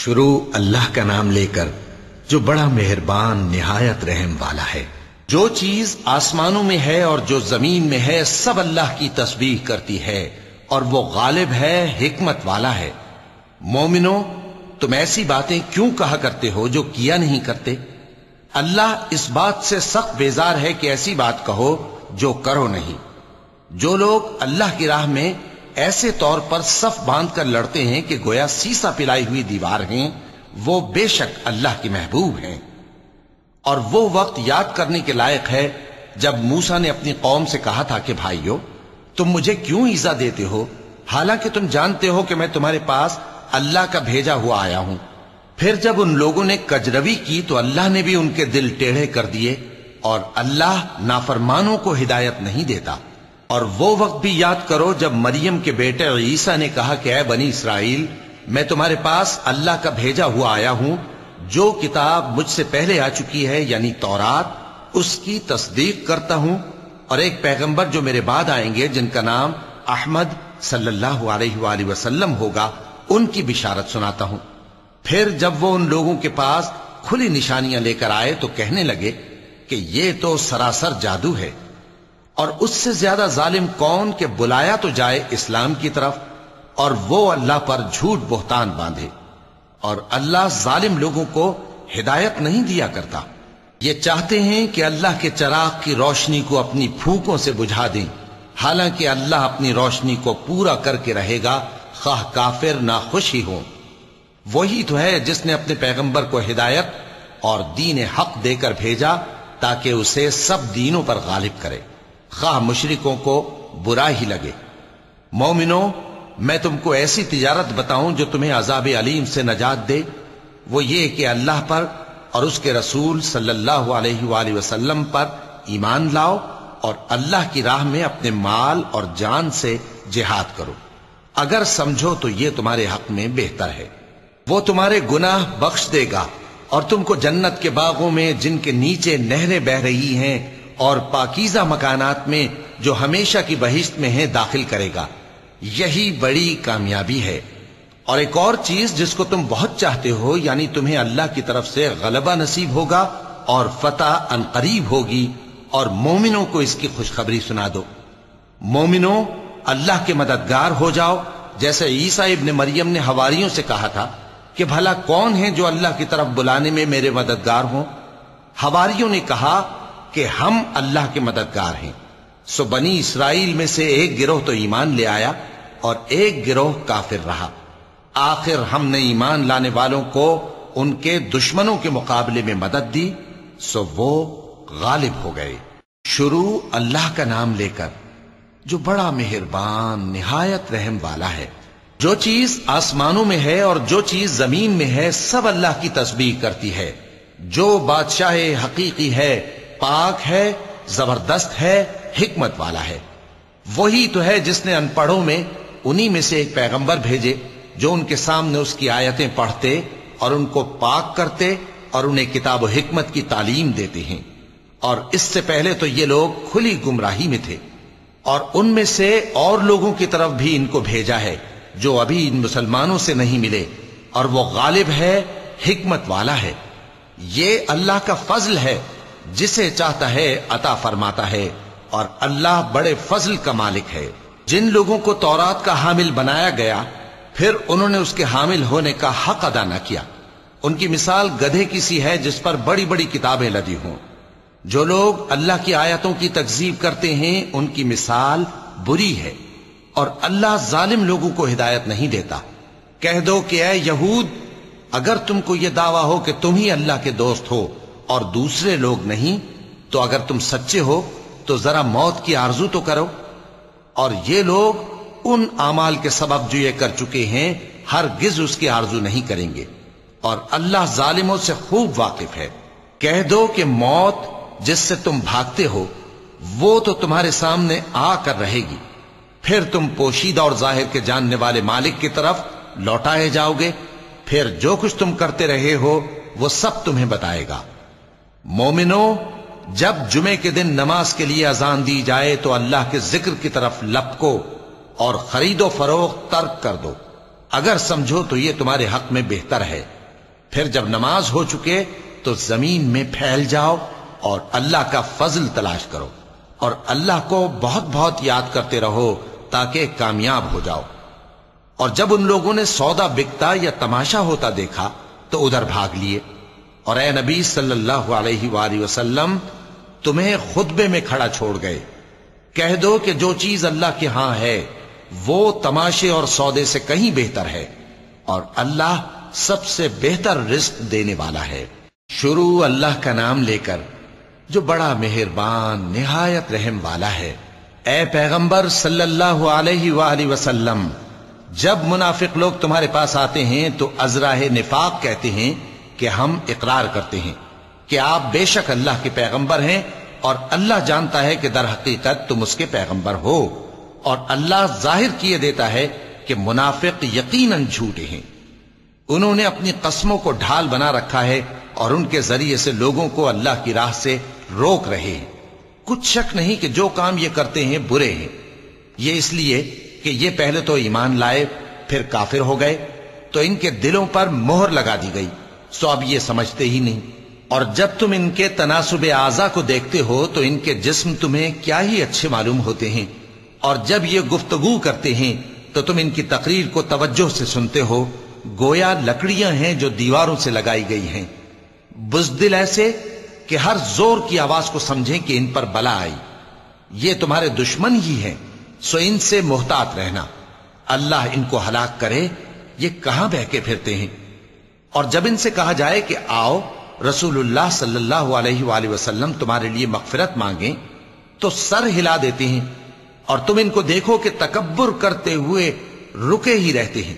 شروع اللہ کا نام لے کر جو بڑا مہربان نہایت رحم والا ہے۔ جو چیز آسمانوں میں ہے اور جو زمین میں ہے سب اللہ کی تسبیح کرتی ہے اور وہ غالب ہے، حکمت والا ہے۔ مومنو، تم ایسی باتیں کیوں کہا کرتے ہو جو کیا نہیں کرتے؟ اللہ اس بات سے سخت بیزار ہے کہ ایسی بات کہو جو کرو نہیں۔ جو لوگ اللہ کی راہ میں ایسے طور پر صف باندھ کر لڑتے ہیں کہ گویا سیسا پلائی ہوئی دیوار ہیں، وہ بے شک اللہ کے محبوب ہیں۔ اور وہ وقت یاد کرنے کے لائق ہے جب موسیٰ نے اپنی قوم سے کہا تھا کہ بھائیو، تم مجھے کیوں ایذا دیتے ہو حالانکہ تم جانتے ہو کہ میں تمہارے پاس اللہ کا بھیجا ہوا آیا ہوں۔ پھر جب ان لوگوں نے کجروی کی تو اللہ نے بھی ان کے دل ٹیڑھے کر دیے، اور اللہ نافرمانوں کو ہدایت نہیں دیتا۔ اور وہ وقت بھی یاد کرو جب مریم کے بیٹے عیسیٰ نے کہا کہ اے بنی اسرائیل، میں تمہارے پاس اللہ کا بھیجا ہوا آیا ہوں، جو کتاب مجھ سے پہلے آ چکی ہے یعنی تورات، اس کی تصدیق کرتا ہوں، اور ایک پیغمبر جو میرے بعد آئیں گے جن کا نام احمد صلی اللہ علیہ وآلہ وسلم ہوگا، ان کی بشارت سناتا ہوں۔ پھر جب وہ ان لوگوں کے پاس کھلی نشانیاں لے کر آئے تو کہنے لگے کہ یہ تو سراسر جادو ہے، اور اس سے زیادہ ظالم کون کہ بلایا تو جائے اسلام کی طرف اور وہ اللہ پر جھوٹ بہتان باندھے۔ اور اللہ ظالم لوگوں کو ہدایت نہیں دیا کرتا۔ یہ چاہتے ہیں کہ اللہ کے چراغ کی روشنی کو اپنی پھونکوں سے بجھا دیں، حالانکہ اللہ اپنی روشنی کو پورا کر کے رہے گا، خواہ کافر ناخوش ہی ہوں۔ وہی تو ہے جس نے اپنے پیغمبر کو ہدایت اور دین حق دے کر بھیجا تاکہ اسے سب دینوں پر غالب کرے، خواہ مشرکوں کو برا ہی لگے۔ مومنو، میں تم کو ایسی تجارت بتاؤں جو تمہیں عذاب علیم سے نجات دے؟ وہ یہ کہ اللہ پر اور اس کے رسول صلی اللہ علیہ وآلہ وسلم پر ایمان لاؤ اور اللہ کی راہ میں اپنے مال اور جان سے جہاد کرو۔ اگر سمجھو تو یہ تمہارے حق میں بہتر ہے۔ وہ تمہارے گناہ بخش دے گا اور تم کو جنت کے باغوں میں جن کے نیچے نہریں بہ رہی ہیں اور پاکیزہ مکانات میں جو ہمیشہ کی بہشت میں ہیں داخل کرے گا۔ یہی بڑی کامیابی ہے۔ اور ایک اور چیز جس کو تم بہت چاہتے ہو، یعنی تمہیں اللہ کی طرف سے غلبہ نصیب ہوگا اور فتح عنقریب ہوگی، اور مومنوں کو اس کی خوشخبری سنا دو۔ مومنوں، اللہ کے مددگار ہو جاؤ، جیسے عیسیٰ ابن مریم نے حواریوں سے کہا تھا کہ بھلا کون ہیں جو اللہ کی طرف بلانے میں میرے مددگار ہوں؟ حواریوں نے کہا کہ ہم اللہ کے مددگار ہیں۔ سو بنی اسرائیل میں سے ایک گروہ تو ایمان لے آیا اور ایک گروہ کافر رہا۔ آخر ہم نے ایمان لانے والوں کو ان کے دشمنوں کے مقابلے میں مدد دی، سو وہ غالب ہو گئے۔ شروع اللہ کا نام لے کر جو بڑا مہربان نہایت رحم والا ہے۔ جو چیز آسمانوں میں ہے اور جو چیز زمین میں ہے سب اللہ کی تسبیح کرتی ہے۔ جو بادشاہ حقیقی ہے، پاک ہے، زبردست ہے، حکمت والا ہے۔ وہی تو ہے جس نے ان پڑھوں میں انہی میں سے ایک پیغمبر بھیجے جو ان کے سامنے اس کی آیتیں پڑھتے اور ان کو پاک کرتے اور انہیں کتاب و حکمت کی تعلیم دیتے ہیں۔ اور اس سے پہلے تو یہ لوگ کھلی گمراہی میں تھے، اور ان میں سے اور لوگوں کی طرف بھی ان کو بھیجا ہے جو ابھی ان مسلمانوں سے نہیں ملے، اور وہ غالب ہے، حکمت والا ہے۔ یہ اللہ کا فضل ہے، جسے چاہتا ہے عطا فرماتا ہے، اور اللہ بڑے فضل کا مالک ہے۔ جن لوگوں کو تورات کا حامل بنایا گیا پھر انہوں نے اس کے حامل ہونے کا حق ادا نہ کیا، ان کی مثال گدھے کی سی ہے جس پر بڑی بڑی کتابیں لدی ہوں۔ جو لوگ اللہ کی آیتوں کی تکذیب کرتے ہیں ان کی مثال بری ہے، اور اللہ ظالم لوگوں کو ہدایت نہیں دیتا۔ کہہ دو کہ اے یہود، اگر تم کو یہ دعویٰ ہو کہ تم ہی اللہ کے دوست ہو اور دوسرے لوگ نہیں، تو اگر تم سچے ہو تو ذرا موت کی آرزو تو کرو۔ اور یہ لوگ ان اعمال کے سبب جو یہ کر چکے ہیں ہرگز اس کی آرزو نہیں کریں گے، اور اللہ ظالموں سے خوب واقف ہے۔ کہہ دو کہ موت جس سے تم بھاگتے ہو وہ تو تمہارے سامنے آ کر رہے گی، پھر تم پوشیدہ اور ظاہر کے جاننے والے مالک کی طرف لوٹائے جاؤ گے، پھر جو کچھ تم کرتے رہے ہو وہ سب تمہیں بتائے گا۔ مومنو، جب جمعے کے دن نماز کے لیے اذان دی جائے تو اللہ کے ذکر کی طرف لپکو اور خرید و فروخت ترک کر دو، اگر سمجھو تو یہ تمہارے حق میں بہتر ہے۔ پھر جب نماز ہو چکے تو زمین میں پھیل جاؤ اور اللہ کا فضل تلاش کرو، اور اللہ کو بہت بہت یاد کرتے رہو تاکہ کامیاب ہو جاؤ۔ اور جب ان لوگوں نے سودا بکتا یا تماشا ہوتا دیکھا تو ادھر بھاگ لیے، اور اے نبی صلی اللہ علیہ وآلہ وسلم تمہیں خطبے میں کھڑا چھوڑ گئے۔ کہہ دو کہ جو چیز اللہ کے ہاں ہے وہ تماشے اور سودے سے کہیں بہتر ہے، اور اللہ سب سے بہتر رزق دینے والا ہے۔ شروع اللہ کا نام لے کر جو بڑا مہربان نہایت رحم والا ہے۔ اے پیغمبر صلی اللہ علیہ وآلہ وسلم، جب منافق لوگ تمہارے پاس آتے ہیں تو ازراہ نفاق کہتے ہیں کہ ہم اقرار کرتے ہیں کہ آپ بے شک اللہ کے پیغمبر ہیں، اور اللہ جانتا ہے کہ در حقیقت تم اس کے پیغمبر ہو، اور اللہ ظاہر کیے دیتا ہے کہ منافق یقیناً جھوٹے ہیں۔ انہوں نے اپنی قسموں کو ڈھال بنا رکھا ہے اور ان کے ذریعے سے لوگوں کو اللہ کی راہ سے روک رہے ہیں۔ کچھ شک نہیں کہ جو کام یہ کرتے ہیں برے ہیں، یہ اس لیے کہ یہ پہلے تو ایمان لائے پھر کافر ہو گئے، تو ان کے دلوں پر مہر لگا دی گئی، سو اب یہ سمجھتے ہی نہیں۔ اور جب تم ان کے تناسب اعضاء کو دیکھتے ہو تو ان کے جسم تمہیں کیا ہی اچھے معلوم ہوتے ہیں، اور جب یہ گفتگو کرتے ہیں تو تم ان کی تقریر کو توجہ سے سنتے ہو، گویا لکڑیاں ہیں جو دیواروں سے لگائی گئی ہیں، بزدل ایسے کہ ہر زور کی آواز کو سمجھیں کہ ان پر بلا آئی۔ یہ تمہارے دشمن ہی ہیں، سو ان سے محتاط رہنا، اللہ ان کو ہلاک کرے، یہ کہاں بہکے پھرتے ہیں۔ اور جب ان سے کہا جائے کہ آؤ رسول اللہ صلی اللہ علیہ وآلہ وسلم تمہارے لیے مغفرت مانگیں، تو سر ہلا دیتے ہیں، اور تم ان کو دیکھو کہ تکبر کرتے ہوئے رکے ہی رہتے ہیں۔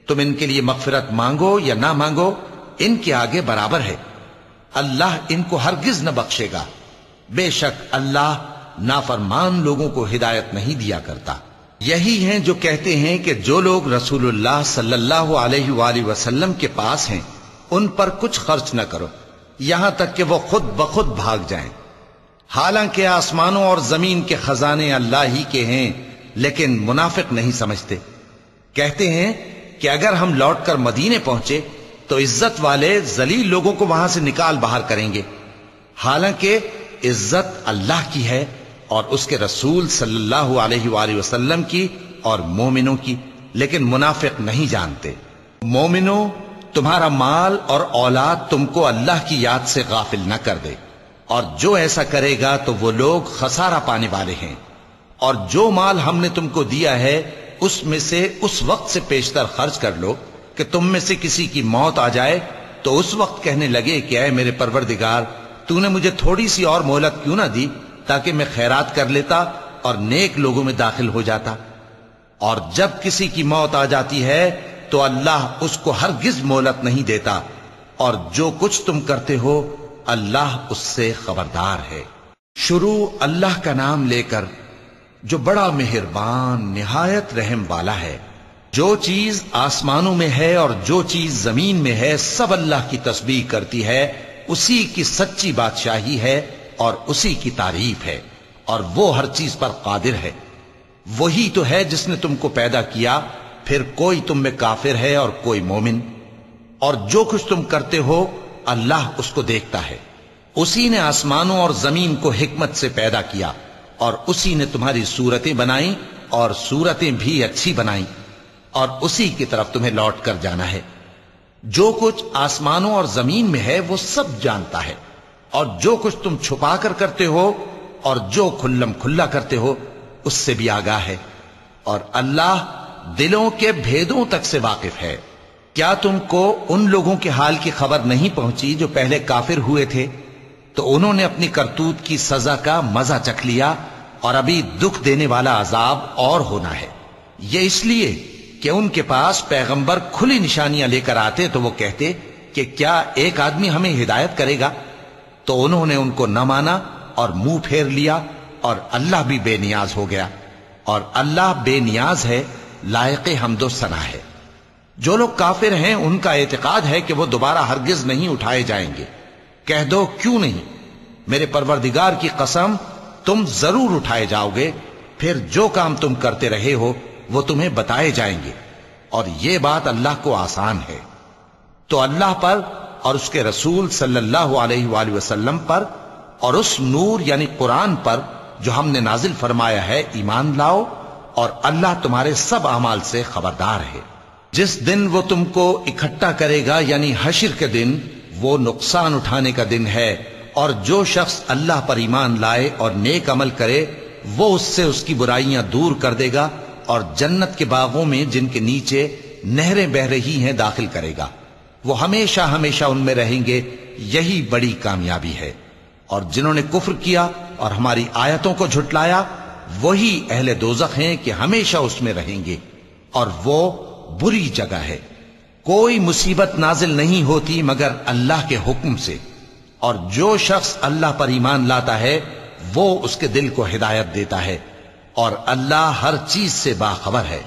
تم ان کے لیے مغفرت مانگو یا نہ مانگو، ان کے آگے برابر ہے، اللہ ان کو ہرگز نہ بخشے گا، بے شک اللہ نافرمان لوگوں کو ہدایت نہیں دیا کرتا۔ یہی ہیں جو کہتے ہیں کہ جو لوگ رسول اللہ صلی اللہ علیہ وآلہ وسلم کے پاس ہیں ان پر کچھ خرچ نہ کرو یہاں تک کہ وہ خود بخود بھاگ جائیں، حالانکہ آسمانوں اور زمین کے خزانے اللہ ہی کے ہیں، لیکن منافق نہیں سمجھتے۔ کہتے ہیں کہ اگر ہم لوٹ کر مدینے پہنچے تو عزت والے ذلیل لوگوں کو وہاں سے نکال باہر کریں گے، حالانکہ عزت اللہ کی ہے اور اس کے رسول صلی اللہ علیہ وآلہ وسلم کی اور مومنوں کی، لیکن منافق نہیں جانتے۔ مومنوں، تمہارا مال اور اولاد تم کو اللہ کی یاد سے غافل نہ کر دے، اور جو ایسا کرے گا تو وہ لوگ خسارہ پانے والے ہیں۔ اور جو مال ہم نے تم کو دیا ہے اس میں سے اس وقت سے پیشتر خرچ کر لو کہ تم میں سے کسی کی موت آ جائے تو اس وقت کہنے لگے کہ اے میرے پروردگار، تو نے مجھے تھوڑی سی اور مہلت کیوں نہ دی تاکہ میں خیرات کر لیتا اور نیک لوگوں میں داخل ہو جاتا۔ اور جب کسی کی موت آ جاتی ہے تو اللہ اس کو ہرگز مہلت نہیں دیتا، اور جو کچھ تم کرتے ہو اللہ اس سے خبردار ہے۔ شروع اللہ کا نام لے کر جو بڑا مہربان نہایت رحم والا ہے۔ جو چیز آسمانوں میں ہے اور جو چیز زمین میں ہے سب اللہ کی تسبیح کرتی ہے، اسی کی سچی بادشاہی ہے اور اسی کی تعریف ہے، اور وہ ہر چیز پر قادر ہے۔ وہی تو ہے جس نے تم کو پیدا کیا، پھر کوئی تم میں کافر ہے اور کوئی مومن، اور جو کچھ تم کرتے ہو اللہ اس کو دیکھتا ہے۔ اسی نے آسمانوں اور زمین کو حکمت سے پیدا کیا، اور اسی نے تمہاری صورتیں بنائیں اور صورتیں بھی اچھی بنائیں، اور اسی کی طرف تمہیں لوٹ کر جانا ہے۔ جو کچھ آسمانوں اور زمین میں ہے وہ سب جانتا ہے، اور جو کچھ تم چھپا کر کرتے ہو اور جو کھلم کھلا کرتے ہو اس سے بھی آگاہ ہے، اور اللہ دلوں کے بھیدوں تک سے واقف ہے۔ کیا تم کو ان لوگوں کے حال کی خبر نہیں پہنچی جو پہلے کافر ہوئے تھے؟ تو انہوں نے اپنی کرتوت کی سزا کا مزہ چکھ لیا، اور ابھی دکھ دینے والا عذاب اور ہونا ہے۔ یہ اس لیے کہ ان کے پاس پیغمبر کھلی نشانیاں لے کر آتے تو وہ کہتے کہ کیا ایک آدمی ہمیں ہدایت کرے گا؟ تو انہوں نے ان کو نہ مانا اور منہ پھیر لیا، اور اللہ بھی بے نیاز ہو گیا، اور اللہ بے نیاز ہے، لائق حمد و ثنا ہے۔ جو لوگ کافر ہیں ان کا اعتقاد ہے کہ وہ دوبارہ ہرگز نہیں اٹھائے جائیں گے۔ کہہ دو کیوں نہیں، میرے پروردگار کی قسم تم ضرور اٹھائے جاؤ گے، پھر جو کام تم کرتے رہے ہو وہ تمہیں بتائے جائیں گے۔ اور یہ بات اللہ کو آسان ہے۔ تو اللہ پر اور اس کے رسول صلی اللہ علیہ وآلہ وسلم پر اور اس نور یعنی قرآن پر جو ہم نے نازل فرمایا ہے ایمان لاؤ، اور اللہ تمہارے سب اعمال سے خبردار ہے۔ جس دن وہ تم کو اکٹھا کرے گا یعنی حشر کے دن، وہ نقصان اٹھانے کا دن ہے، اور جو شخص اللہ پر ایمان لائے اور نیک عمل کرے وہ اس سے اس کی برائیاں دور کر دے گا اور جنت کے باغوں میں جن کے نیچے نہریں بہ رہی ہیں داخل کرے گا۔ وہ ہمیشہ ہمیشہ ان میں رہیں گے، یہی بڑی کامیابی ہے۔ اور جنہوں نے کفر کیا اور ہماری آیتوں کو جھٹلایا وہی اہل دوزخ ہیں کہ ہمیشہ اس میں رہیں گے، اور وہ بری جگہ ہے۔ کوئی مصیبت نازل نہیں ہوتی مگر اللہ کے حکم سے، اور جو شخص اللہ پر ایمان لاتا ہے وہ اس کے دل کو ہدایت دیتا ہے، اور اللہ ہر چیز سے باخبر ہے۔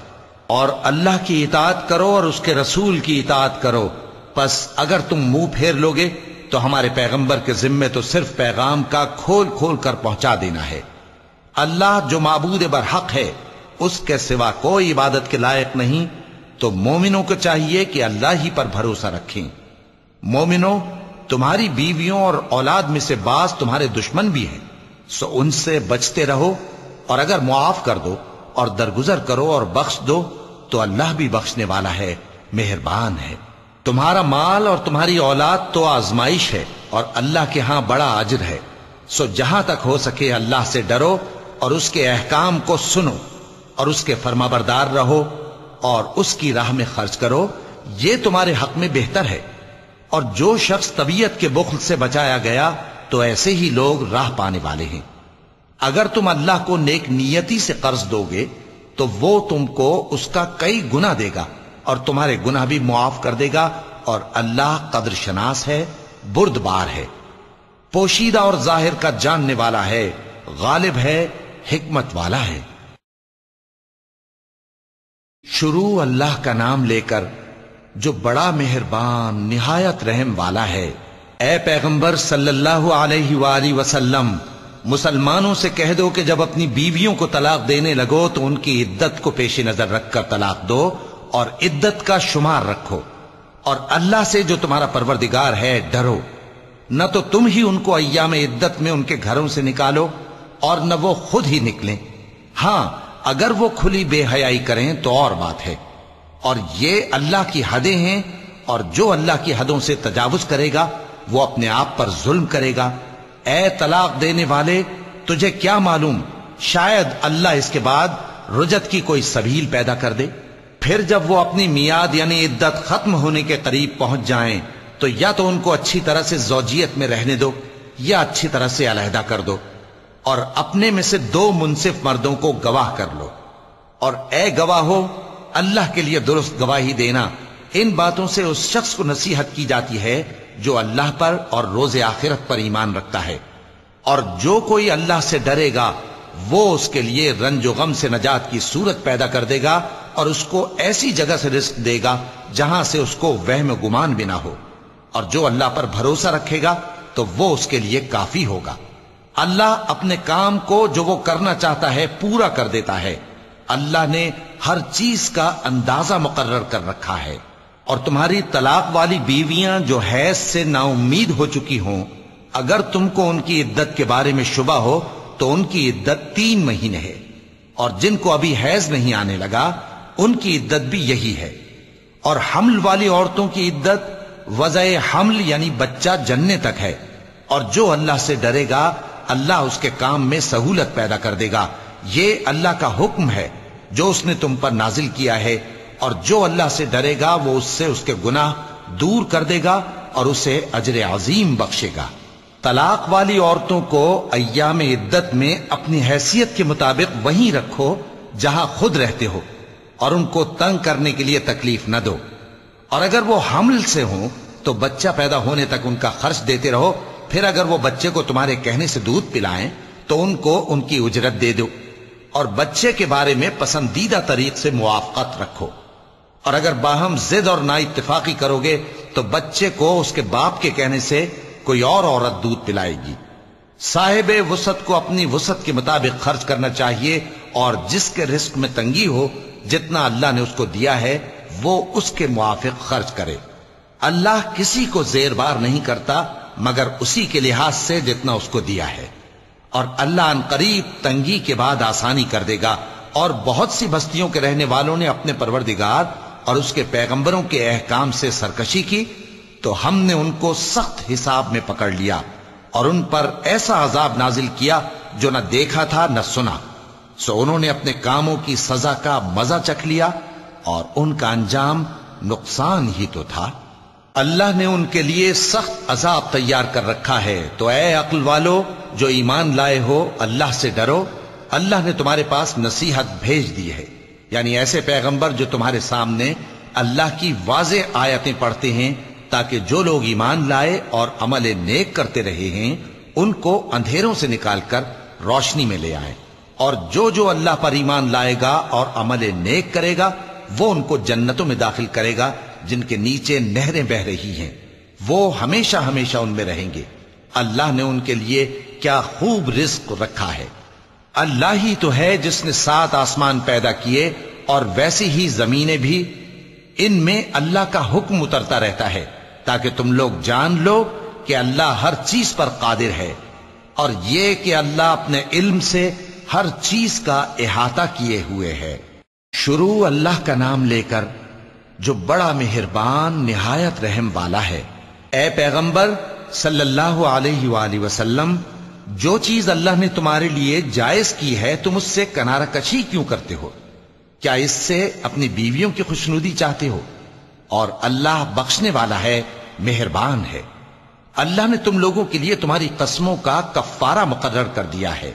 اور اللہ کی اطاعت کرو اور اس کے رسول کی اطاعت کرو، پس اگر تم منہ پھیر لوگے تو ہمارے پیغمبر کے ذمے تو صرف پیغام کا کھول کھول کر پہنچا دینا ہے۔ اللہ جو معبود برحق ہے اس کے سوا کوئی عبادت کے لائق نہیں، تو مومنوں کو چاہیے کہ اللہ ہی پر بھروسہ رکھیں۔ مومنوں، تمہاری بیویوں اور اولاد میں سے بعض تمہارے دشمن بھی ہیں، سو ان سے بچتے رہو، اور اگر معاف کر دو اور درگزر کرو اور بخش دو تو اللہ بھی بخشنے والا ہے، مہربان ہے۔ تمہارا مال اور تمہاری اولاد تو آزمائش ہے، اور اللہ کے ہاں بڑا اجر ہے، سو جہاں تک ہو سکے اللہ سے ڈرو اور اس کے احکام کو سنو اور اس کے فرمانبردار رہو اور اس کی راہ میں خرچ کرو، یہ تمہارے حق میں بہتر ہے۔ اور جو شخص طبیعت کے بخل سے بچایا گیا تو ایسے ہی لوگ راہ پانے والے ہیں۔ اگر تم اللہ کو نیک نیتی سے قرض دو گے تو وہ تم کو اس کا کئی گنا دے گا اور تمہارے گناہ بھی معاف کر دے گا، اور اللہ قدر شناس ہے، بردبار ہے، پوشیدہ اور ظاہر کا جاننے والا ہے، غالب ہے، حکمت والا ہے۔ شروع اللہ کا نام لے کر جو بڑا مہربان نہایت رحم والا ہے۔ اے پیغمبر صلی اللہ علیہ وآلہ وسلم، مسلمانوں سے کہہ دو کہ جب اپنی بیویوں کو طلاق دینے لگو تو ان کی عدت کو پیش نظر رکھ کر طلاق دو اور عدت کا شمار رکھو، اور اللہ سے جو تمہارا پروردگار ہے ڈرو۔ نہ تو تم ہی ان کو ایام عدت میں ان کے گھروں سے نکالو اور نہ وہ خود ہی نکلیں، ہاں اگر وہ کھلی بے حیائی کریں تو اور بات ہے، اور یہ اللہ کی حدیں ہیں، اور جو اللہ کی حدوں سے تجاوز کرے گا وہ اپنے آپ پر ظلم کرے گا۔ اے طلاق دینے والے، تجھے کیا معلوم، شاید اللہ اس کے بعد رجعت کی کوئی سبیل پیدا کر دے۔ پھر جب وہ اپنی میعاد یعنی عدت ختم ہونے کے قریب پہنچ جائیں تو یا تو ان کو اچھی طرح سے زوجیت میں رہنے دو یا اچھی طرح سے علیحدہ کر دو، اور اپنے میں سے 2 منصف مردوں کو گواہ کر لو، اور اے گواہو، اللہ کے لیے درست گواہی دینا۔ ان باتوں سے اس شخص کو نصیحت کی جاتی ہے جو اللہ پر اور روز آخرت پر ایمان رکھتا ہے، اور جو کوئی اللہ سے ڈرے گا وہ اس کے لیے رنج و غم سے نجات کی صورت پیدا کر دے گا، اور اس کو ایسی جگہ سے رزق دے گا جہاں سے اس کو وہم و گمان بھی نہ ہو، اور جو اللہ پر بھروسہ رکھے گا تو وہ اس کے لیے کافی ہوگا۔ اللہ اپنے کام کو جو وہ کرنا چاہتا ہے پورا کر دیتا ہے۔ اللہ نے ہر چیز کا اندازہ مقرر کر رکھا ہے۔ اور تمہاری طلاق والی بیویاں جو حیض سے نا امید ہو چکی ہوں، اگر تم کو ان کی عدت کے بارے میں شبہ ہو تو ان کی عدت 3 مہینے ہے، اور جن کو ابھی حیض نہیں آنے لگا ان کی عدت بھی یہی ہے۔ اور حمل والی عورتوں کی عدت وضع حمل یعنی بچہ جننے تک ہے، اور جو اللہ سے ڈرے گا اللہ اس کے کام میں سہولت پیدا کر دے گا۔ یہ اللہ کا حکم ہے جو اس نے تم پر نازل کیا ہے، اور جو اللہ سے ڈرے گا وہ اس سے اس کے گناہ دور کر دے گا اور اسے اجر عظیم بخشے گا۔ طلاق والی عورتوں کو ایام عدت میں اپنی حیثیت کے مطابق وہیں رکھو جہاں خود رہتے ہو، اور ان کو تنگ کرنے کے لیے تکلیف نہ دو، اور اگر وہ حمل سے ہوں تو بچہ پیدا ہونے تک ان کا خرچ دیتے رہو، پھر اگر وہ بچے کو تمہارے کہنے سے دودھ پلائیں تو ان کو ان کی اجرت دے دو، اور بچے کے بارے میں پسندیدہ طریق سے موافقت رکھو۔ اور اگر باہم ضد اور نا اتفاقی کرو گے تو بچے کو اس کے باپ کے کہنے سے کوئی اور عورت دودھ پلائے گی۔ صاحب وسعت کو اپنی وسعت کے مطابق خرچ کرنا چاہیے، اور جس کے رزق میں تنگی ہو جتنا اللہ نے اس کو دیا ہے وہ اس کے موافق خرچ کرے۔ اللہ کسی کو زیر بار نہیں کرتا مگر اسی کے لحاظ سے جتنا اس کو دیا ہے، اور اللہ ان قریب تنگی کے بعد آسانی کر دے گا۔ اور بہت سی بستیوں کے رہنے والوں نے اپنے پروردگار اور اس کے پیغمبروں کے احکام سے سرکشی کی تو ہم نے ان کو سخت حساب میں پکڑ لیا اور ان پر ایسا عذاب نازل کیا جو نہ دیکھا تھا نہ سنا، سو انہوں نے اپنے کاموں کی سزا کا مزہ چکھ لیا اور ان کا انجام نقصان ہی تو تھا۔ اللہ نے ان کے لیے سخت عذاب تیار کر رکھا ہے، تو اے عقل والو جو ایمان لائے ہو اللہ سے ڈرو۔ اللہ نے تمہارے پاس نصیحت بھیج دی ہے، یعنی ایسے پیغمبر جو تمہارے سامنے اللہ کی واضح آیتیں پڑھتے ہیں تاکہ جو لوگ ایمان لائے اور عمل نیک کرتے رہے ہیں ان کو اندھیروں سے نکال کر روشنی میں لے آئیں، اور جو اللہ پر ایمان لائے گا اور عمل نیک کرے گا وہ ان کو جنتوں میں داخل کرے گا جن کے نیچے نہریں بہ رہی ہیں، وہ ہمیشہ ہمیشہ ان میں رہیں گے۔ اللہ نے ان کے لیے کیا خوب رزق رکھا ہے۔ اللہ ہی تو ہے جس نے 7 آسمان پیدا کیے اور ویسی ہی زمینیں بھی، ان میں اللہ کا حکم اترتا رہتا ہے تاکہ تم لوگ جان لو کہ اللہ ہر چیز پر قادر ہے، اور یہ کہ اللہ اپنے علم سے ہر چیز کا احاطہ کیے ہوئے ہے۔ شروع اللہ کا نام لے کر جو بڑا مہربان نہایت رحم والا ہے۔ اے پیغمبر صلی اللہ علیہ وآلہ وسلم، جو چیز اللہ نے تمہارے لیے جائز کی ہے تم اس سے کنارہ کشی کیوں کرتے ہو؟ کیا اس سے اپنی بیویوں کی خوشنودی چاہتے ہو؟ اور اللہ بخشنے والا ہے، مہربان ہے۔ اللہ نے تم لوگوں کے لیے تمہاری قسموں کا کفارہ مقرر کر دیا ہے،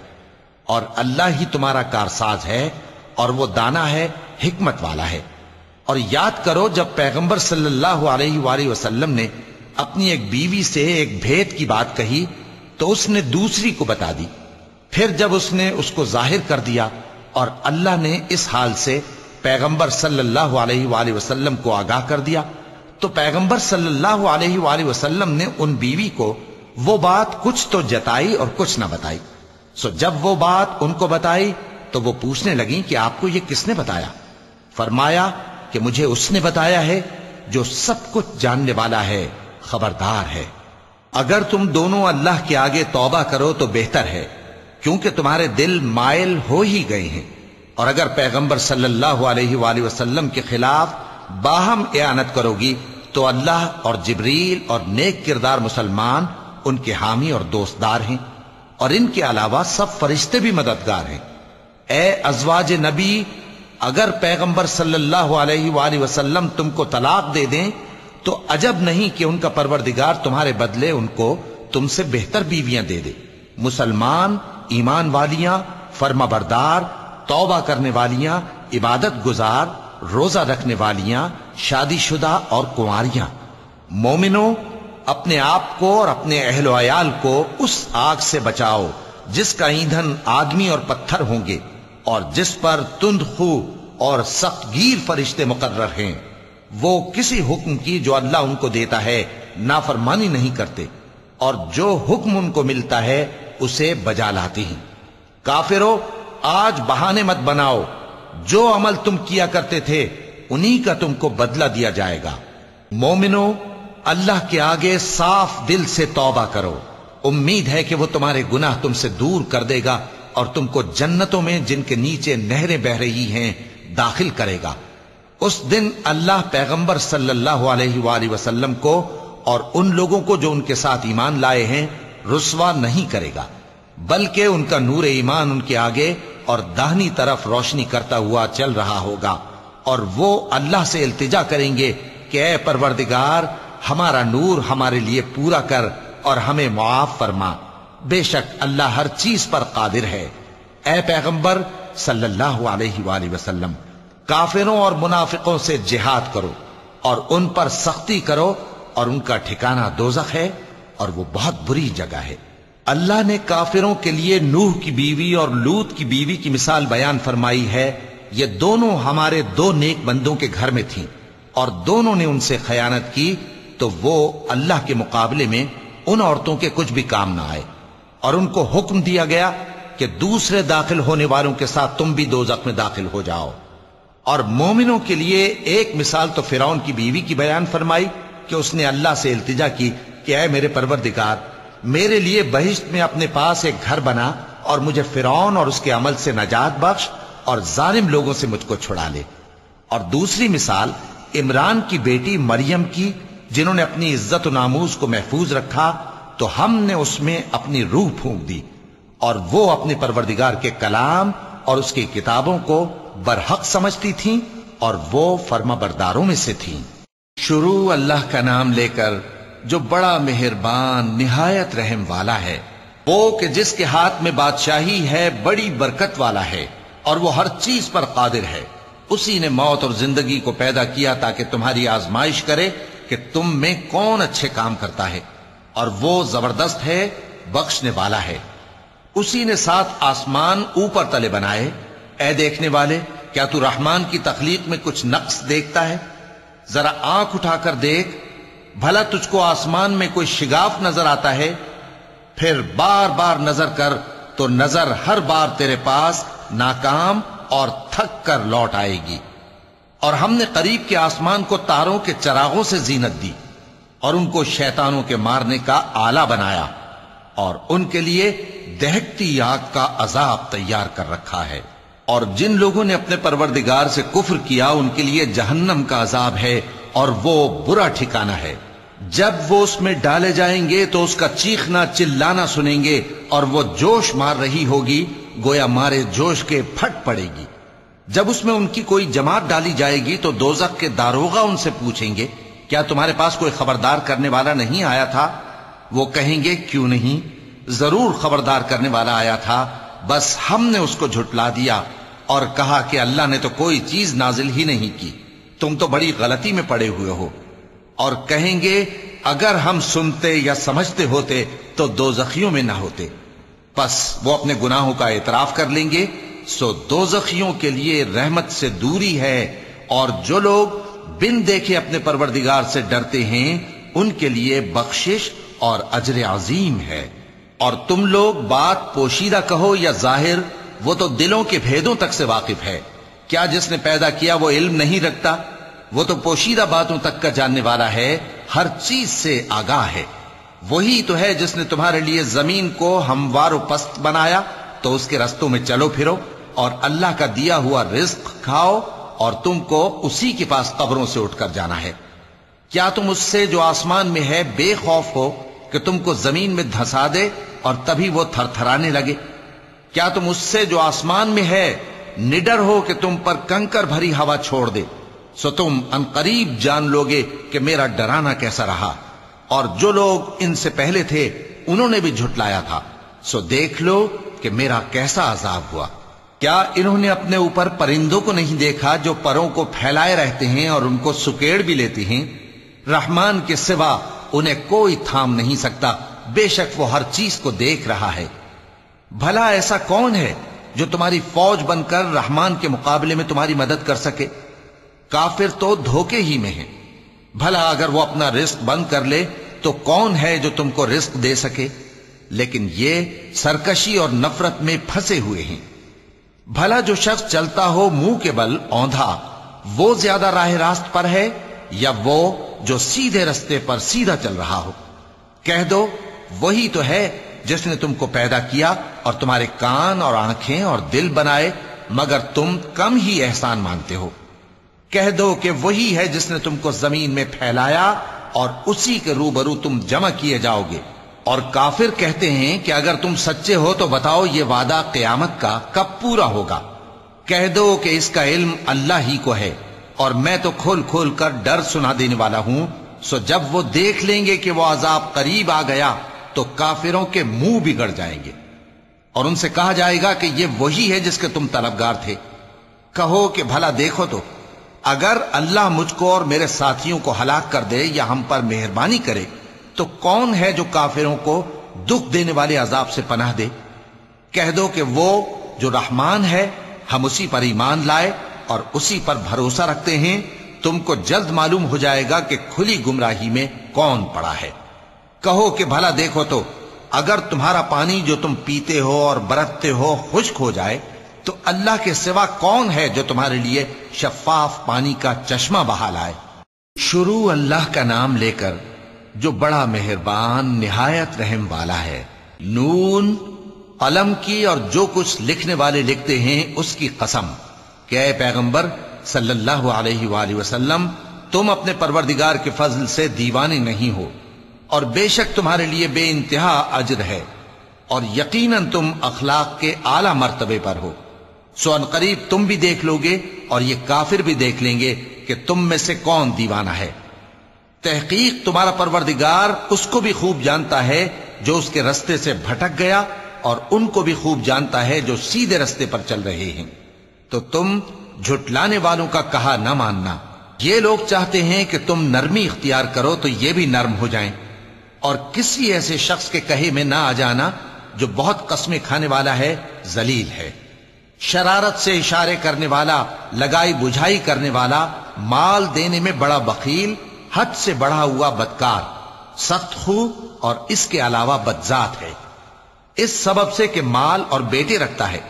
اور اللہ ہی تمہارا کارساز ہے اور وہ دانا ہے، حکمت والا ہے۔ اور یاد کرو جب پیغمبر صلی اللہ علیہ وآلہ وسلم نے اپنی ایک بیوی سے ایک بھید کی بات کہی تو اس نے دوسری کو بتا دی، پھر جب اس نے اس کو ظاہر کر دیا اور اللہ نے اس حال سے پیغمبر صلی اللہ علیہ وآلہ وسلم کو آگاہ کر دیا تو پیغمبر صلی اللہ علیہ وآلہ وسلم نے ان بیوی کو وہ بات کچھ تو جتائی اور کچھ نہ بتائی۔ سو جب وہ بات ان کو بتائی تو وہ پوچھنے لگیں کہ آپ کو یہ کس نے بتایا؟ فرمایا کہ مجھے اس نے بتایا ہے جو سب کچھ جاننے والا ہے، خبردار ہے۔ اگر تم دونوں اللہ کے آگے توبہ کرو تو بہتر ہے، کیونکہ تمہارے دل مائل ہو ہی گئے ہیں، اور اگر پیغمبر صلی اللہ علیہ وآلہ وسلم کے خلاف باہم اعانت کرو گی تو اللہ اور جبریل اور نیک کردار مسلمان ان کے حامی اور دوستدار ہیں، اور ان کے علاوہ سب فرشتے بھی مددگار ہیں۔ اے ازواج نبی، اگر پیغمبر صلی اللہ علیہ وآلہ وسلم تم کو طلاق دے دیں تو عجب نہیں کہ ان کا پروردگار تمہارے بدلے ان کو تم سے بہتر بیویاں دے دے، مسلمان، ایمان والیاں، فرما بردار، توبہ کرنے والیاں، عبادت گزار، روزہ رکھنے والیاں، شادی شدہ اور کنواریاں۔ مومنوں، اپنے آپ کو اور اپنے اہل و عیال کو اس آگ سے بچاؤ جس کا ایندھن آدمی اور پتھر ہوں گے، اور جس پر تند خو اور سخت گیر فرشتے مقرر ہیں۔ وہ کسی حکم کی جو اللہ ان کو دیتا ہے نافرمانی نہیں کرتے، اور جو حکم ان کو ملتا ہے اسے بجا لاتے ہیں۔ کافرو، آج بہانے مت بناؤ، جو عمل تم کیا کرتے تھے انہی کا تم کو بدلہ دیا جائے گا۔ مومنو، اللہ کے آگے صاف دل سے توبہ کرو، امید ہے کہ وہ تمہارے گناہ تم سے دور کر دے گا اور تم کو جنتوں میں جن کے نیچے نہریں بہ رہی ہیں داخل کرے گا۔ اس دن اللہ پیغمبر صلی اللہ علیہ وآلہ وسلم کو اور ان لوگوں کو جو ان کے ساتھ ایمان لائے ہیں رسوا نہیں کرے گا، بلکہ ان کا نور ایمان ان کے آگے اور داہنی طرف روشنی کرتا ہوا چل رہا ہوگا، اور وہ اللہ سے التجا کریں گے کہ اے پروردگار، ہمارا نور ہمارے لیے پورا کر اور ہمیں معاف فرما، بے شک اللہ ہر چیز پر قادر ہے۔ اے پیغمبر صلی اللہ علیہ وآلہ وسلم، کافروں اور منافقوں سے جہاد کرو اور ان پر سختی کرو، اور ان کا ٹھکانہ دوزخ ہے اور وہ بہت بری جگہ ہے۔ اللہ نے کافروں کے لیے نوح کی بیوی اور لوط کی بیوی کی مثال بیان فرمائی ہے۔ یہ دونوں ہمارے دو نیک بندوں کے گھر میں تھیں، اور دونوں نے ان سے خیانت کی تو وہ اللہ کے مقابلے میں ان عورتوں کے کچھ بھی کام نہ آئے، اور ان کو حکم دیا گیا کہ دوسرے داخل ہونے والوں کے ساتھ تم بھی دوزخ میں داخل ہو جاؤ، اور مومنوں کے لیے ایک مثال تو فرعون کی بیوی کی بیان فرمائی کہ اس نے اللہ سے التجا کی کہ اے میرے پروردگار، میرے لیے بہشت میں اپنے پاس ایک گھر بنا اور مجھے فرعون اور اس کے عمل سے نجات بخش اور ظالم لوگوں سے مجھ کو چھڑا لے۔ اور دوسری مثال عمران کی بیٹی مریم کی، جنہوں نے اپنی عزت و ناموس کو محفوظ رکھا تو ہم نے اس میں اپنی روح پھونک دی، اور وہ اپنے پروردگار کے کلام اور اس کی کتابوں کو برحق سمجھتی تھیں اور وہ فرما برداروں میں سے تھیں۔ شروع اللہ کا نام لے کر جو بڑا مہربان نہایت رحم والا ہے، وہ کہ جس کے ہاتھ میں بادشاہی ہے، بڑی برکت والا ہے اور وہ ہر چیز پر قادر ہے۔ اسی نے موت اور زندگی کو پیدا کیا تاکہ تمہاری آزمائش کرے کہ تم میں کون اچھے کام کرتا ہے، اور وہ زبردست ہے، بخشنے والا ہے۔ اسی نے 7 آسمان اوپر تلے بنائے۔ اے دیکھنے والے، کیا تو رحمان کی تخلیق میں کچھ نقص دیکھتا ہے؟ ذرا آنکھ اٹھا کر دیکھ، بھلا تجھ کو آسمان میں کوئی شگاف نظر آتا ہے؟ پھر بار بار نظر کر تو نظر ہر بار تیرے پاس ناکام اور تھک کر لوٹ آئے گی۔ اور ہم نے قریب کے آسمان کو تاروں کے چراغوں سے زینت دی اور ان کو شیطانوں کے مارنے کا آلہ بنایا، اور ان کے لیے دہکتی آگ کا عذاب تیار کر رکھا ہے۔ اور جن لوگوں نے اپنے پروردگار سے کفر کیا ان کے لیے جہنم کا عذاب ہے، اور وہ برا ٹھکانہ ہے۔ جب وہ اس میں ڈالے جائیں گے تو اس کا چیخنا چلانا سنیں گے، اور وہ جوش مار رہی ہوگی گویا مارے جوش کے پھٹ پڑے گی۔ جب اس میں ان کی کوئی جماعت ڈالی جائے گی تو دوزخ کے داروغہ ان سے پوچھیں گے، کیا تمہارے پاس کوئی خبردار کرنے والا نہیں آیا تھا؟ وہ کہیں گے، کیوں نہیں، ضرور خبردار کرنے والا آیا تھا، بس ہم نے اس کو جھٹلا دیا اور کہا کہ اللہ نے تو کوئی چیز نازل ہی نہیں کی، تم تو بڑی غلطی میں پڑے ہوئے ہو۔ اور کہیں گے، اگر ہم سنتے یا سمجھتے ہوتے تو دوزخیوں میں نہ ہوتے۔ پس وہ اپنے گناہوں کا اعتراف کر لیں گے، سو دوزخیوں کے لیے رحمت سے دوری ہے، اور جو لوگ بن دیکھے اپنے پروردگار سے ڈرتے ہیں ان کے لیے بخشش اور اجر عظیم ہے۔ اور تم لوگ بات پوشیدہ کہو یا ظاہر، وہ تو دلوں کے بھیدوں تک سے واقف ہے۔ کیا جس نے پیدا کیا وہ علم نہیں رکھتا؟ وہ تو پوشیدہ باتوں تک کا جاننے والا ہے، ہر چیز سے آگاہ ہے۔ وہی تو ہے جس نے تمہارے لیے زمین کو ہموار و پست بنایا تو اس کے رستوں میں چلو پھرو، اور اللہ کا دیا ہوا رزق کھاؤ، اور تم کو اسی کے پاس قبروں سے اٹھ کر جانا ہے۔ کیا تم اس سے جو آسمان میں ہے بے خوف ہو کہ تم کو زمین میں دھسا دے اور تبھی وہ تھر تھرانے لگے؟ کیا تم اس سے جو آسمان میں ہے نڈر ہو کہ تم پر کنکر بھری ہوا چھوڑ دے؟ سو تم عنقریب جان لوگے کہ میرا ڈرانا کیسا رہا۔ اور جو لوگ ان سے پہلے تھے انہوں نے بھی جھٹلایا تھا، سو دیکھ لو کہ میرا کیسا عذاب ہوا۔ کیا انہوں نے اپنے اوپر پرندوں کو نہیں دیکھا جو پروں کو پھیلائے رہتے ہیں اور ان کو سکیڑ بھی لیتے ہیں؟ رحمان کے سوا انہیں کوئی تھام نہیں سکتا، بے شک وہ ہر چیز کو دیکھ رہا ہے۔ بھلا ایسا کون ہے جو تمہاری فوج بن کر رحمان کے مقابلے میں تمہاری مدد کر سکے؟ کافر تو دھوکے ہی میں ہیں۔ بھلا اگر وہ اپنا رزق بند کر لے تو کون ہے جو تم کو رزق دے سکے؟ لیکن یہ سرکشی اور نفرت میں پھنسے ہوئے ہیں۔ بھلا جو شخص چلتا ہو منہ کے بل اوندھا، وہ زیادہ راہ راست پر ہے یا وہ جو سیدھے رستے پر سیدھا چل رہا ہو؟ کہہ دو، وہی تو ہے جس نے تم کو پیدا کیا اور تمہارے کان اور آنکھیں اور دل بنائے، مگر تم کم ہی احسان مانتے ہو۔ کہہ دو کہ وہی ہے جس نے تم کو زمین میں پھیلایا اور اسی کے روبرو تم جمع کیے جاؤ گے۔ اور کافر کہتے ہیں کہ اگر تم سچے ہو تو بتاؤ یہ وعدہ قیامت کا کب پورا ہوگا؟ کہہ دو کہ اس کا علم اللہ ہی کو ہے، اور میں تو کھول کھول کر ڈر سنا دینے والا ہوں۔ سو جب وہ دیکھ لیں گے کہ وہ عذاب قریب آ گیا تو کافروں کے منہ بگڑ جائیں گے، اور ان سے کہا جائے گا کہ یہ وہی ہے جس کے تم طلبگار تھے۔ کہو کہ بھلا دیکھو تو، اگر اللہ مجھ کو اور میرے ساتھیوں کو ہلاک کر دے یا ہم پر مہربانی کرے تو کون ہے جو کافروں کو دکھ دینے والے عذاب سے پناہ دے؟ کہہ دو کہ وہ جو رحمان ہے، ہم اسی پر ایمان لائے اور اسی پر بھروسہ رکھتے ہیں۔ تم کو جلد معلوم ہو جائے گا کہ کھلی گمراہی میں کون پڑا ہے۔ کہو کہ بھلا دیکھو تو، اگر تمہارا پانی جو تم پیتے ہو اور برتتے ہو خشک ہو جائے تو اللہ کے سوا کون ہے جو تمہارے لیے شفاف پانی کا چشمہ بہا لائے؟ شروع اللہ کا نام لے کر جو بڑا مہربان نہایت رحم والا ہے۔ نون، قلم کی اور جو کچھ لکھنے والے لکھتے ہیں اس کی قسم کہ اے پیغمبر صلی اللہ علیہ وآلہ وسلم، تم اپنے پروردگار کے فضل سے دیوانے نہیں ہو، اور بے شک تمہارے لیے بے انتہا اجر ہے، اور یقیناً تم اخلاق کے اعلی مرتبے پر ہو۔ سو ان قریب تم بھی دیکھ لو گے اور یہ کافر بھی دیکھ لیں گے کہ تم میں سے کون دیوانہ ہے۔ تحقیق تمہارا پروردگار اس کو بھی خوب جانتا ہے جو اس کے رستے سے بھٹک گیا، اور ان کو بھی خوب جانتا ہے جو سیدھے رستے پر چل رہے ہیں۔ تو تم جھٹلانے والوں کا کہا نہ ماننا۔ یہ لوگ چاہتے ہیں کہ تم نرمی اختیار کرو تو یہ بھی نرم ہو جائیں، اور کسی ایسے شخص کے کہے میں نہ آ جانا جو بہت قسمیں کھانے والا ہے، ذلیل ہے، شرارت سے اشارے کرنے والا، لگائی بجھائی کرنے والا، مال دینے میں بڑا بخیل، حد سے بڑھا ہوا بدکار، سخت خو اور اس کے علاوہ بدذات ہے۔ اس سبب سے کہ مال اور بیٹے رکھتا ہے،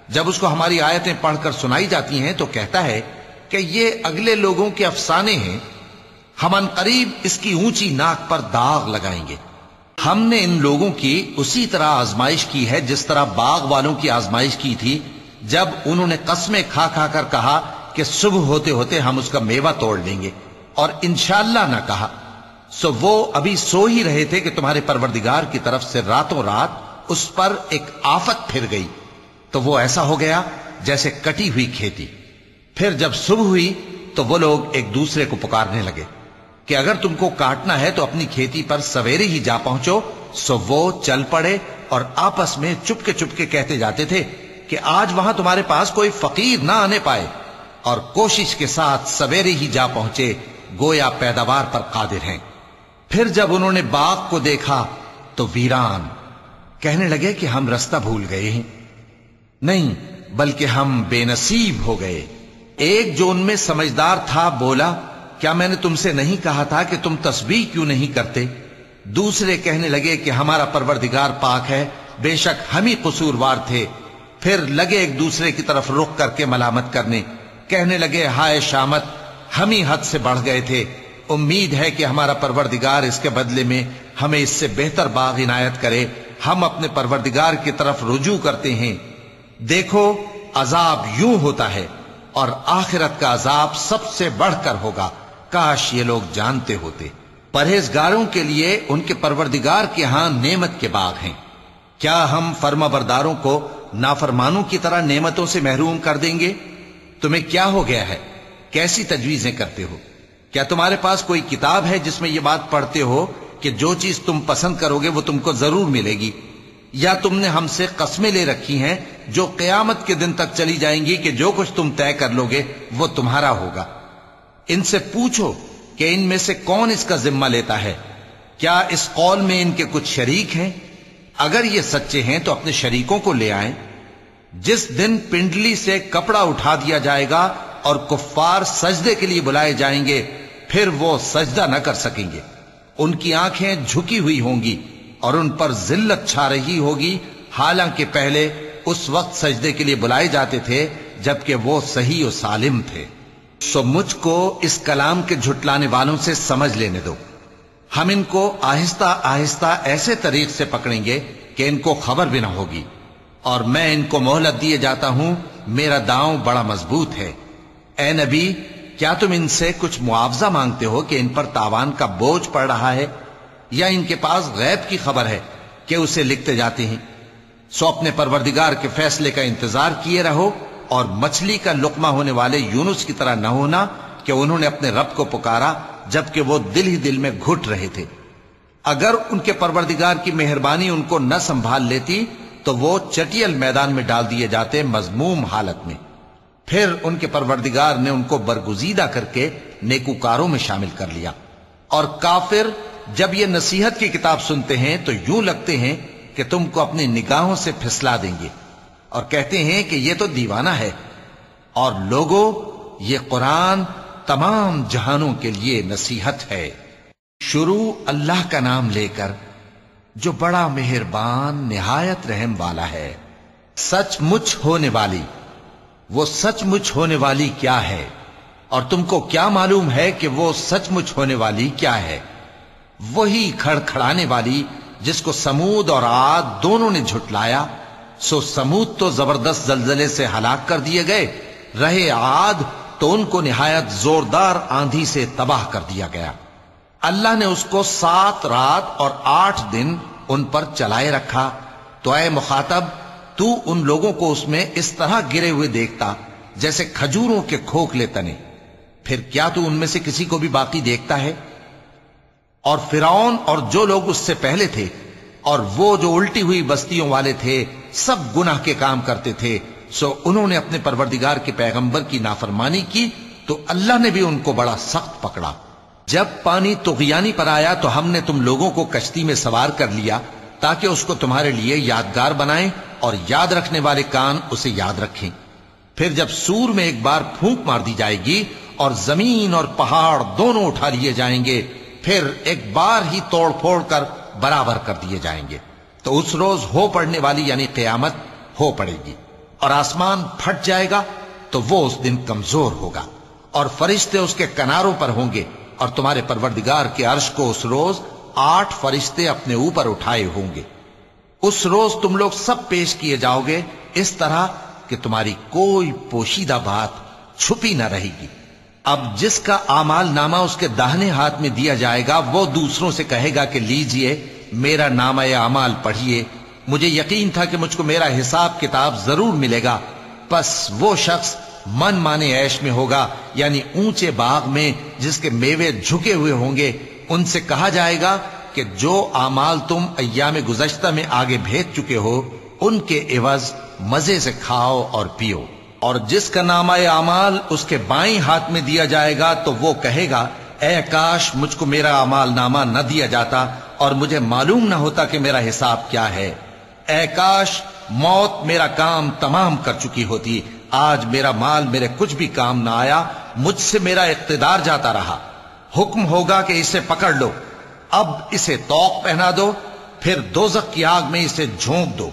جب اس کو ہماری آیتیں پڑھ کر سنائی جاتی ہیں تو کہتا ہے کہ یہ اگلے لوگوں کے افسانے ہیں، ہم ان قریب اس کی اونچی ناک پر داغ لگائیں گے۔ ہم نے ان لوگوں کی اسی طرح آزمائش کی ہے جس طرح باغ والوں کی آزمائش کی تھی، جب انہوں نے قسمیں کھا کھا کر کہا کہ صبح ہوتے ہوتے ہم اس کا میوہ توڑ لیں گے، اور انشاءاللہ نہ کہا۔ سو وہ ابھی سو ہی رہے تھے کہ تمہارے پروردگار کی طرف سے راتوں رات اس پر ایک آفت پھر گئی، تو وہ ایسا ہو گیا جیسے کٹی ہوئی کھیتی۔ پھر جب صبح ہوئی تو وہ لوگ ایک دوسرے کو پکارنے لگے کہ اگر تم کو کاٹنا ہے تو اپنی کھیتی پر سویرے ہی جا پہنچو۔ سو وہ چل پڑے اور آپس میں چپ کے کہتے جاتے تھے کہ آج وہاں تمہارے پاس کوئی فقیر نہ آنے پائے، اور کوشش کے ساتھ سویرے ہی جا پہنچے، گویا پیداوار پر قادر ہیں۔ پھر جب انہوں نے باغ کو دیکھا تو ویران، کہنے لگے کہ ہم رستہ بھول گئے ہیں، نہیں بلکہ ہم بے نصیب ہو گئے۔ ایک جو ان میں سمجھدار تھا بولا، کیا میں نے تم سے نہیں کہا تھا کہ تم تسبیح کیوں نہیں کرتے؟ دوسرے کہنے لگے کہ ہمارا پروردگار پاک ہے، بے شک ہم ہی قصوروار تھے۔ پھر لگے ایک دوسرے کی طرف رخ کر کے ملامت کرنے، کہنے لگے ہائے شامت، ہم ہی حد سے بڑھ گئے تھے، امید ہے کہ ہمارا پروردگار اس کے بدلے میں ہمیں اس سے بہتر باغ عنایت کرے، ہم اپنے پروردگار کی طرف رجوع کرتے ہیں۔ دیکھو عذاب یوں ہوتا ہے، اور آخرت کا عذاب سب سے بڑھ کر ہوگا، کاش یہ لوگ جانتے ہوتے۔ پرہیزگاروں کے لیے ان کے پروردگار کے ہاں نعمت کے باغ ہیں۔ کیا ہم فرما برداروں کو نافرمانوں کی طرح نعمتوں سے محروم کر دیں گے؟ تمہیں کیا ہو گیا ہے؟ کیسی تجویزیں کرتے ہو؟ کیا تمہارے پاس کوئی کتاب ہے جس میں یہ بات پڑھتے ہو کہ جو چیز تم پسند کرو گے وہ تم کو ضرور ملے گی؟ یا تم نے ہم سے قسمیں لے رکھی ہیں جو قیامت کے دن تک چلی جائیں گی کہ جو کچھ تم طے کر لو گے وہ تمہارا ہوگا؟ ان سے پوچھو کہ ان میں سے کون اس کا ذمہ لیتا ہے؟ کیا اس قول میں ان کے کچھ شریک ہیں؟ اگر یہ سچے ہیں تو اپنے شریکوں کو لے آئیں۔ جس دن پنڈلی سے کپڑا اٹھا دیا جائے گا اور کفار سجدے کے لیے بلائے جائیں گے، پھر وہ سجدہ نہ کر سکیں گے، ان کی آنکھیں جھکی ہوئی ہوں گی اور ان پر ذلت چھا رہی ہوگی، حالانکہ پہلے اس وقت سجدے کے لیے بلائے جاتے تھے جبکہ وہ صحیح و سالم تھے۔ سو مجھ کو اس کلام کے جھٹلانے والوں سے سمجھ لینے دو، ہم ان کو آہستہ آہستہ ایسے طریق سے پکڑیں گے کہ ان کو خبر بھی نہ ہوگی، اور میں ان کو مہلت دیے جاتا ہوں، میرا داؤں بڑا مضبوط ہے۔ اے نبی، کیا تم ان سے کچھ معاوضہ مانگتے ہو کہ ان پر تاوان کا بوجھ پڑ رہا ہے، یا ان کے پاس غیب کی خبر ہے کہ اسے لکھتے جاتے ہیں؟ سو اپنے پروردگار کے فیصلے کا انتظار کیے رہو، اور مچھلی کا لقمہ ہونے والے یونس کی طرح نہ ہونا کہ انہوں نے اپنے رب کو پکارا جبکہ وہ دل ہی دل میں گھٹ رہے تھے۔ اگر ان کے پروردگار کی مہربانی ان کو نہ سنبھال لیتی تو وہ چٹیل میدان میں ڈال دیے جاتے مذموم حالت میں۔ پھر ان کے پروردگار نے ان کو برگزیدہ کر کے نیکوکاروں میں شامل کر لیا۔ اور کافر جب یہ نصیحت کی کتاب سنتے ہیں تو یوں لگتے ہیں کہ تم کو اپنی نگاہوں سے پھسلا دیں گے، اور کہتے ہیں کہ یہ تو دیوانہ ہے۔ اور لوگوں، یہ قرآن تمام جہانوں کے لیے نصیحت ہے۔ شروع اللہ کا نام لے کر جو بڑا مہربان نہایت رحم والا ہے۔ سچ مچ ہونے والی وہ سچ مچ ہونے والی کیا ہے؟ اور تم کو کیا معلوم ہے کہ وہ سچ مچ ہونے والی کیا ہے؟ وہی کھڑکھڑانے والی جس کو سمود اور عاد دونوں نے جھٹلایا. سو سمود تو زبردست زلزلے سے ہلاک کر دیے گئے، رہے عاد تو ان کو نہایت زوردار آندھی سے تباہ کر دیا گیا. اللہ نے اس کو 7 رات اور 8 دن ان پر چلائے رکھا. تو اے مخاطب، تو ان لوگوں کو اس میں اس طرح گرے ہوئے دیکھتا جیسے کھجوروں کے کھوکھلے تنے. پھر کیا تو ان میں سے کسی کو بھی باقی دیکھتا ہے؟ اور فرعون اور جو لوگ اس سے پہلے تھے اور وہ جو الٹی ہوئی بستیوں والے تھے، سب گناہ کے کام کرتے تھے. سو انہوں نے اپنے پروردگار کے پیغمبر کی نافرمانی کی تو اللہ نے بھی ان کو بڑا سخت پکڑا. جب پانی طغیانی پر آیا تو ہم نے تم لوگوں کو کشتی میں سوار کر لیا تاکہ اس کو تمہارے لیے یادگار بنائیں اور یاد رکھنے والے کان اسے یاد رکھیں. پھر جب سور میں ایک بار پھونک مار دی جائے گی اور زمین اور پہاڑ دونوں اٹھا لیے جائیں گے، پھر ایک بار ہی توڑ پھوڑ کر برابر کر دیے جائیں گے، تو اس روز ہو پڑنے والی یعنی قیامت ہو پڑے گی اور آسمان پھٹ جائے گا تو وہ اس دن کمزور ہوگا اور فرشتے اس کے کناروں پر ہوں گے. اور تمہارے پروردگار کے عرش کو اس روز 8 فرشتے اپنے اوپر اٹھائے ہوں گے. اس روز تم لوگ سب پیش کیے جاؤ گے اس طرح کہ تمہاری کوئی پوشیدہ بات چھپی نہ رہے گی. اب جس کا اعمال نامہ اس کے داہنے ہاتھ میں دیا جائے گا وہ دوسروں سے کہے گا کہ لیجئے میرا نامہ اعمال پڑھیے، مجھے یقین تھا کہ مجھ کو میرا حساب کتاب ضرور ملے گا. پس وہ شخص من مانے عیش میں ہوگا، یعنی اونچے باغ میں جس کے میوے جھکے ہوئے ہوں گے. ان سے کہا جائے گا کہ جو اعمال تم ایام گزشتہ میں آگے بھیج چکے ہو ان کے عوض مزے سے کھاؤ اور پیو. اور جس کا نامہ اعمال اس کے بائیں ہاتھ میں دیا جائے گا تو وہ کہے گا اے کاش مجھ کو میرا اعمال نامہ نہ دیا جاتا اور مجھے معلوم نہ ہوتا کہ میرا حساب کیا ہے. اے کاش موت میرا کام تمام کر چکی ہوتی. آج میرا مال میرے کچھ بھی کام نہ آیا، مجھ سے میرا اقتدار جاتا رہا. حکم ہوگا کہ اسے پکڑ لو، اب اسے طوق پہنا دو، پھر دوزخ کی آگ میں اسے جھونک دو،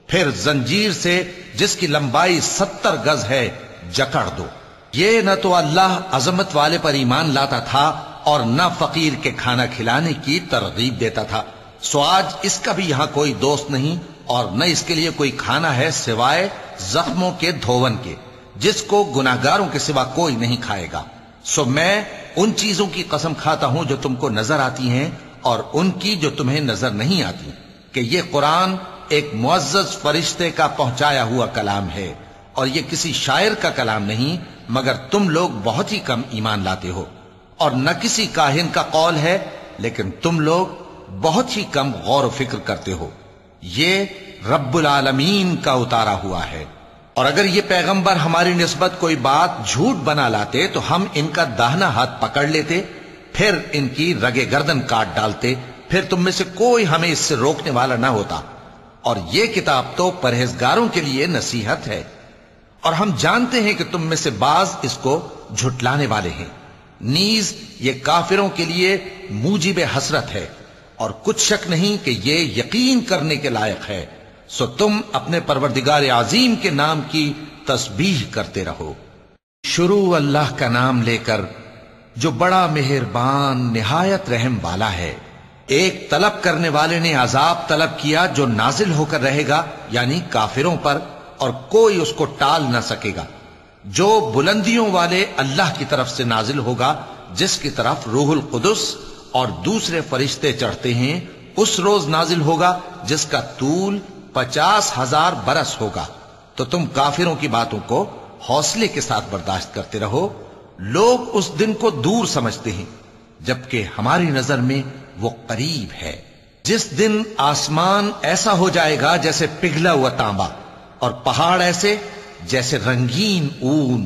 پھر زنجیر سے جس کی لمبائی 70 گز ہے جکڑ دو. یہ نہ تو اللہ عظمت والے پر ایمان لاتا تھا اور نہ فقیر کے کھانا کھلانے کی ترغیب دیتا تھا. سو آج اس کا بھی یہاں کوئی دوست نہیں اور نہ اس کے لیے کوئی کھانا ہے سوائے زخموں کے دھون کے، جس کو گناہگاروں کے سوا کوئی نہیں کھائے گا. سو میں ان چیزوں کی قسم کھاتا ہوں جو تم کو نظر آتی ہیں اور ان کی جو تمہیں نظر نہیں آتی، کہ یہ قرآن ایک معزز فرشتے کا پہنچایا ہوا کلام ہے اور یہ کسی شاعر کا کلام نہیں، مگر تم لوگ بہت ہی کم ایمان لاتے ہو. اور نہ کسی کاہن کا قول ہے، لیکن تم لوگ بہت ہی کم غور و فکر کرتے ہو. یہ رب العالمین کا اتارا ہوا ہے. اور اگر یہ پیغمبر ہماری نسبت کوئی بات جھوٹ بنا لاتے تو ہم ان کا داہنا ہاتھ پکڑ لیتے، پھر ان کی رگے گردن کاٹ ڈالتے، پھر تم میں سے کوئی ہمیں اس سے روکنے والا نہ ہوتا. اور یہ کتاب تو پرہیزگاروں کے لیے نصیحت ہے. اور ہم جانتے ہیں کہ تم میں سے بعض اس کو جھٹلانے والے ہیں. نیز یہ کافروں کے لیے موجب حسرت ہے اور کچھ شک نہیں کہ یہ یقین کرنے کے لائق ہے. سو تم اپنے پروردگار عظیم کے نام کی تسبیح کرتے رہو. شروع اللہ کا نام لے کر جو بڑا مہربان نہایت رحم والا ہے. ایک طلب کرنے والے نے عذاب طلب کیا جو نازل ہو کر رہے گا، یعنی کافروں پر، اور کوئی اس کو ٹال نہ سکے گا. جو بلندیوں والے اللہ کی طرف سے نازل ہوگا، جس کی طرف روح القدس اور دوسرے فرشتے چڑھتے ہیں، اس روز نازل ہوگا جس کا طول 50,000 برس ہوگا. تو تم کافروں کی باتوں کو حوصلے کے ساتھ برداشت کرتے رہو. لوگ اس دن کو دور سمجھتے ہیں جبکہ ہماری نظر میں وہ قریب ہے. جس دن آسمان ایسا ہو جائے گا جیسے پگھلا ہوا تانبا، اور پہاڑ ایسے جیسے رنگین اون،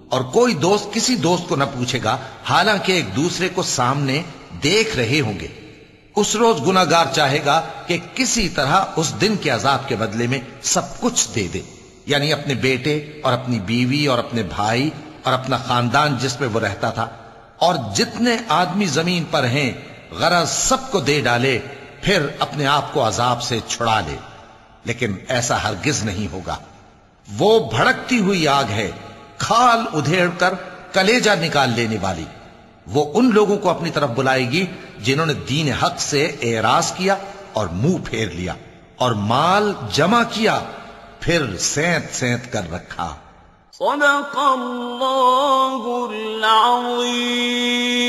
اور کوئی دوست کسی دوست کو نہ پوچھے گا حالانکہ ایک دوسرے کو سامنے دیکھ رہے ہوں گے. اس روز گناہگار چاہے گا کہ کسی طرح اس دن کے عذاب کے بدلے میں سب کچھ دے دے، یعنی اپنے بیٹے اور اپنی بیوی اور اپنے بھائی اور اپنا خاندان جس میں وہ رہتا تھا، اور جتنے آدمی زمین پر ہیں غرض سب کو دے ڈالے، پھر اپنے آپ کو عذاب سے چھڑا لے. لیکن ایسا ہرگز نہیں ہوگا. وہ بھڑکتی ہوئی آگ ہے، کھال ادھیڑ کر کلیجہ نکال لینے والی. وہ ان لوگوں کو اپنی طرف بلائے گی جنہوں نے دین حق سے اعراض کیا اور منہ پھیر لیا اور مال جمع کیا پھر سینت سینت کر رکھا. صدق اللہ العظیم.